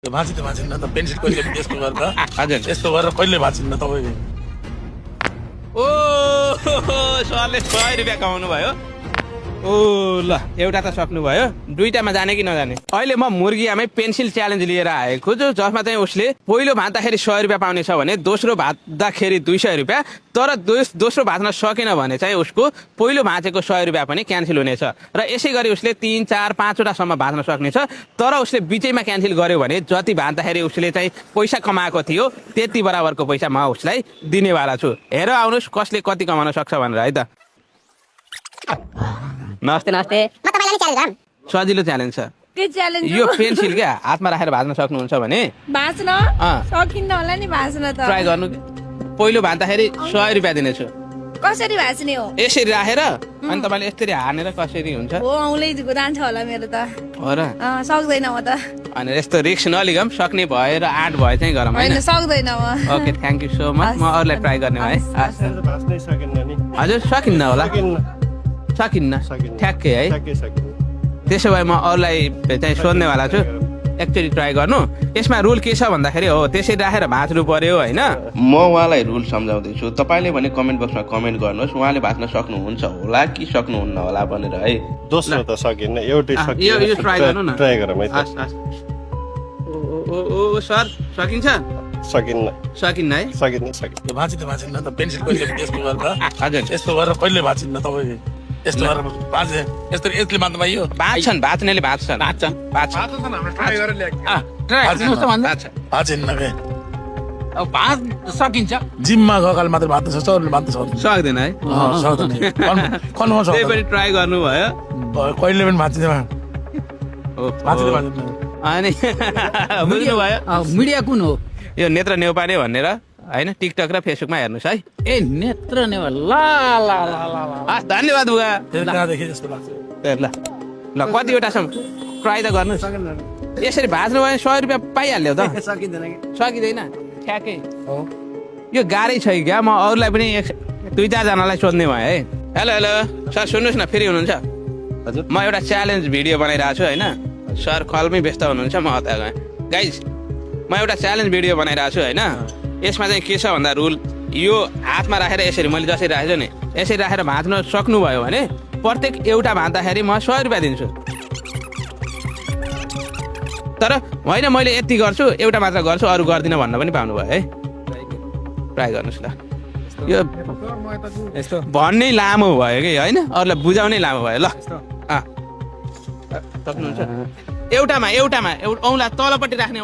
त्यो भाँचिन्न त पेन्सिल कहिले पनि यस्तो गरेर हजुर यस्तो गरेर कहिले भाँचिन्न तपाईँ ओ सरले 100 रुपियाँ कमाउनु भयो ओ ल एउटा त सक्नु भयो दुईटामा जाने कि नजाने अहिले म मुर्गियामै पेन्सिल च्यालेन्ज लिएर आएको छु जसमा चाहिँ उसले पहिलो भाँच्दाखेरि 100 रुपियाँ पाउनेछ भने दोस्रो भाँच्दाखेरि 200 रुपियाँ तर दोस्रो भाँच्न सकेन भने चाहिँ उसको पहिलो भाँचेको 100 रुपियाँ पनि क्यान्सल हुनेछ र यसै गरी उसले 3, 4, 5वटासम्म भाँच्न सक्नेछ तर उसले बिचैमा क्यान्सल गर्यो भने जति भाँच्दाखेरि उसले चाहिँ पैसा कमाएको थियो त्यति बराबरको पैसा म उसलाई दिनेवाला छु हेर आउनुहोस् कसले कति कमाउन सक्छ भनेर है त नमस्ते नमस्ते म तपाईलाई च्यालेन्ज गरम सजिलो च्यालेन्ज छ के च्यालेन्ज यो पेन्सिल क्या हातमा राखेर भाँच्न सक्नुहुन्छ भने भाँच्न सकिन्न होला नि भाँच्न त ट्राई गर्नु पहिलो भाँच्दाखेरि 100 रुपियाँ दिनेछु कसरी भाँच्ने हो यसरी राखेर अनि तपाईँले यसरी हानेर कसरी हुन्छ हो औँलै जान्छ होला मेरो त हो र सक्दैन म त अनि यस्तो रिक्स नलिगम सक्ने भएर 8 भए चाहिँ गरम होइन सक्दैन म okay thank you so much म अरूलाई ट्राई गर्ने है भाँच्नै सकिन्न नि हजुर सकिन्न होला सकिन्न ठ्याक्कै है त्यसो भए म अरूलाई चाहिँ सोध्नेवाला छु एकचोटि ट्राई गर्नु यसमा रुल के छ भन्दाखेरि हो त्यसरी राखेर भाँच्नु पर्यो होइन म उहाँलाई रुल सम्झाउँदैछु तपाईँले भने कमेन्ट बक्समा कमेन्ट गर्नुहोस् उहाँले भाँच्न सक्नुहुन्छ होला कि सक्नुहुन्न होला भनेर है दोस्रो त सकिन्न एउटै यो ट्राई गर्नु न ट्राई गरौँ है ओ सर सकिन्छ सकिन्न सकिन्न है सकिन्न त्यो भाँचिन्न त पेन्सिल कहिले पनि यस्तो गरेर हजुर यस्तो गरेर कहिले भाँचिन्न तपाईँ यस्तो गरेर भाँचे यस्तो यसले मात्र पाइयो भाँच्नेले भाँच्छन् भाँचिन्न के अब भाँच सकिन्छ जिममा गएकाले मात्र भाँच्न सक्छ अरूले भाँच्न सक्दैन सक्दैन है सक्दैन त्यही पनि ट्राई गर्नु भयो कहिले पनि भाँचिँदैन अनि बुझ्नु भयो मिडिया कुन हो यो नेत्र नेउपाने भनेर होइन टिकटक र फेसबुकमा हेर्नुहोस् है ए नेत्र नेवा ला ला ला ला ला धन्यवाद बुवा कहाँदेखि जस्तो लाग्छ ल ल कतिवटासम्म ट्राई त गर्नुहोस् यसरी भाँच्नु भयो 100 रुपियाँ पाइहाल्यो त सकिँदैन ठ्याक्कै यो गाह्रै छ क्या म अरूलाई पनि 2-4 जनालाई सोध्ने भएँ है हेलो हेलो सर सुन्नुहोस् न फेरि हुनुहुन्छ हजुर म एउटा च्यालेन्ज भिडियो बनाइरहेको छु होइन सर कलमै व्यस्त हुनुहुन्छ म हतार गएँ गाइज म एउटा च्यालेन्ज भिडियो बनाइरहेको छु होइन यसमा चाहिँ के छ भन्दा रुल यो हातमा राखेर यसरी मैले जसरी राखेको छु नि यसरी राखेर भाँच्न सक्नुभयो भने प्रत्येक एउटा भाँच्दाखेरि म 100 रुपियाँ दिन्छु तर होइन मैले यति गर्छु एउटा मात्र गर्छु अरू गर्दिनँ भन्न पनि पाउनु भयो है ट्राई गर्नुहोस् ल यो भन्नै लामो भयो कि होइन अरूलाई बुझाउनै लामो भयो ल सक्नुहुन्छ एउटामा औँला तलपट्टि राख्ने